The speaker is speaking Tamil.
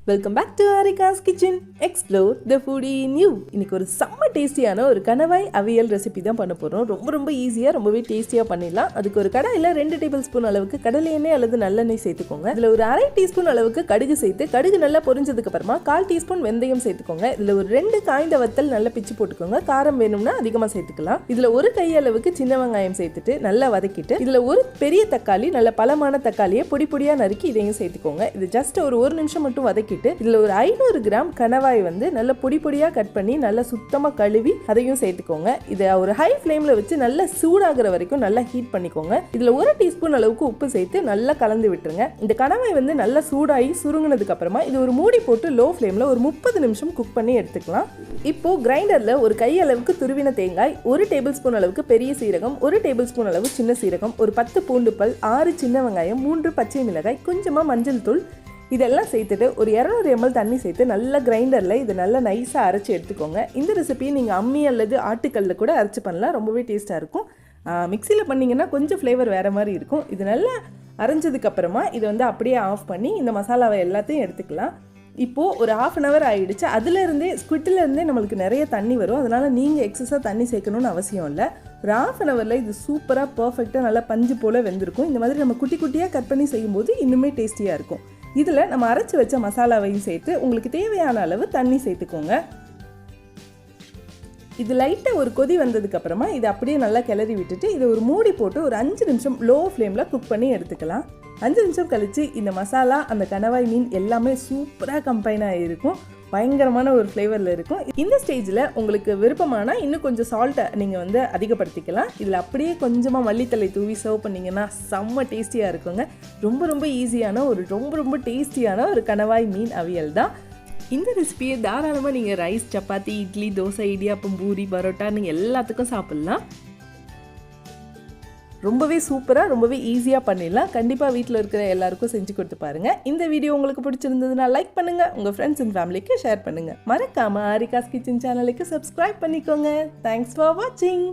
Welcome back to Aarica's kitchen. Explore the foodie in you. இன்னைக்கு ஒரு செம்ம டேஸ்டியான ஒரு கணவாய் அவியல் ரெசிபி தான் பண்ண போறோம். ரொம்ப ஈஸியா ரொம்பவே டேஸ்டியா பண்ணிடலாம். அதுக்கு ஒரு கடாயில 2 டேபிள்ஸ்பூன் அளவுக்கு கடலை எண்ணெய் அல்லது நல்லெண்ணெய் சேர்த்துக்கோங்க. இதுல ஒரு 1/2 டீஸ்பூன் அளவுக்கு கடுகு சேர்த்து கடுகு நல்லா பொரிஞ்சதுக்கு அப்புறமா 1/4 டீஸ்பூன் வெந்தயம் சேர்த்துக்கோங்க. இதுல ஒரு 2 காய்ந்த வத்தல் நல்லா பிச்சு போட்டுக்கோங்க. காரம் வேணும்னா அதிகமா சேர்த்துக்கலாம். இதுல ஒரு கை அளவுக்கு சின்ன வெங்காயம் சேர்த்துட்டு நல்லா வதக்கிட்டு இதுல ஒரு பெரிய தக்காளி நல்ல பழமான தக்காளியை பொடியா நறுக்கி இதையும் சேர்த்துக்கோங்க. இது ஜஸ்ட் ஒரு 1 நிமிஷம் மட்டும் வதக்கிட்டு இதுல ஒரு 500 கிராம் கணவாய் வந்து நல்ல பொடியா கட் பண்ணி நல்லா சுத்தமா கழுவி அதையும் சேர்த்துக்கோங்க. இதை ஒரு ஹை ஃப்ளேம்ல வச்சு நல்லா சூடாகிற வரைக்கும் நல்லா ஹீட் பண்ணிக்கோங்க. இதுல 1 டீஸ்பூன் அளவுக்கு உப்பு சேர்த்து நல்லா கலந்து விட்டுருங்க. இந்த கணவாய் வந்து நல்லா சூடாகி சுருங்கினதுக்கு அப்புறமா இது ஒரு மூடி போட்டு லோ ஃப்ளேம்ல ஒரு 30 நிமிஷம் குக் பண்ணி எடுத்துக்கலாம். இப்போ கிரைண்டர்ல ஒரு கை அளவுக்கு துருவின தேங்காய், 1 டேபிள் ஸ்பூன் அளவுக்கு பெரிய சீரகம், 1 டேபிள் ஸ்பூன் அளவு சின்ன சீரகம், ஒரு 10 பூண்டு பல், 6 சின்ன வெங்காயம், 3 பச்சை மிளகாய், கொஞ்சமா மஞ்சள் தூள் இதெல்லாம் சேர்த்துட்டு ஒரு 200 ml தண்ணி சேர்த்து நல்லா கிரைண்டரில் இது நல்லா நைஸாக அரைச்சி எடுத்துக்கோங்க. இந்த ரெசிபியை நீங்கள் அம்மி அல்லது ஆட்டுக்கல்ல கூட அரைச்சி பண்ணலாம். ரொம்பவே டேஸ்ட்டாக இருக்கும். மிக்சியில் பண்ணிங்கன்னா கொஞ்சம் ஃப்ளேவர் வேறு மாதிரி இருக்கும். இது நல்லா அரைஞ்சதுக்கப்புறமா இதை வந்து அப்படியே ஆஃப் பண்ணி இந்த மசாலாவை எல்லாத்தையும் எடுத்துக்கலாம். இப்போது ஒரு 1/2 hour ஆகிடுச்சு. அதுலேருந்தே ஸ்குவிட்டிலேருந்தே நம்மளுக்கு நிறைய தண்ணி வரும். அதனால் நீங்கள் எக்ஸஸாக தண்ணி சேர்க்கணும்னு அவசியம் இல்லை. ஒரு 1/2 hourல இது சூப்பராக பர்ஃபெக்டாக நல்லா பஞ்சு போல் வெந்திருக்கும். இந்த மாதிரி நம்ம குட்டியாக கட் பண்ணி செய்யும்போது இன்னுமே டேஸ்டியாக இருக்கும். இதில் நம்ம அரைச்சி வச்ச மசாலாவையும் சேர்த்து உங்களுக்கு தேவையான அளவு தண்ணி சேர்த்துக்கோங்க. இது லைட்டாக ஒரு கொதி வந்ததுக்கப்புறமா இதை அப்படியே நல்லா கிளறி விட்டுட்டு இதை ஒரு மூடி போட்டு ஒரு 5 நிமிஷம் லோ ஃப்ளேமில் குக் பண்ணி எடுத்துக்கலாம். 5 நிமிஷம் கழித்து இந்த மசாலா அந்த கணவாய் மீன் எல்லாமே சூப்பராக கம்பைன் ஆகிருக்கும். பயங்கரமான ஒரு ஃப்ளேவரில் இருக்கும். இந்த ஸ்டேஜில் உங்களுக்கு விருப்பமான இன்னும் கொஞ்சம் சால்ட்டை நீங்கள் வந்து அதிகப்படுத்திக்கலாம். இதில் அப்படியே கொஞ்சமாக மல்லித்தலை தூவி சர்வ் பண்ணிங்கன்னா செம்ம டேஸ்டியாக இருக்குங்க. ரொம்ப ஈஸியான ஒரு ரொம்ப டேஸ்டியான ஒரு கணவாய் மீன் அவியல் தான். இந்த ரெசிபியை தாராளமாக நீங்கள் ரைஸ், சப்பாத்தி, இட்லி, தோசை, இடியாப்பம், பூரி, பரோட்டா நீங்கள் எல்லாத்துக்கும் சாப்பிட்லாம். ரொம்பவே சூப்பராக ரொம்பவே ஈஸியாக பண்ணிடலாம். கண்டிப்பாக வீட்டில் இருக்கிற எல்லாருக்கும் செஞ்சு கொடுத்து பாருங்கள். இந்த வீடியோ உங்களுக்கு பிடிச்சிருந்ததுன்னா லைக் பண்ணுங்கள், உங்கள் ஃப்ரெண்ட்ஸ் அண்ட் ஃபேமிலிக்கு ஷேர் பண்ணுங்கள். மறக்காமல் ஆரிகாஸ் கிச்சன் சேனலுக்கு சப்ஸ்கிரைப் பண்ணிக்கோங்க. தேங்க்ஸ் ஃபார் வாட்சிங்.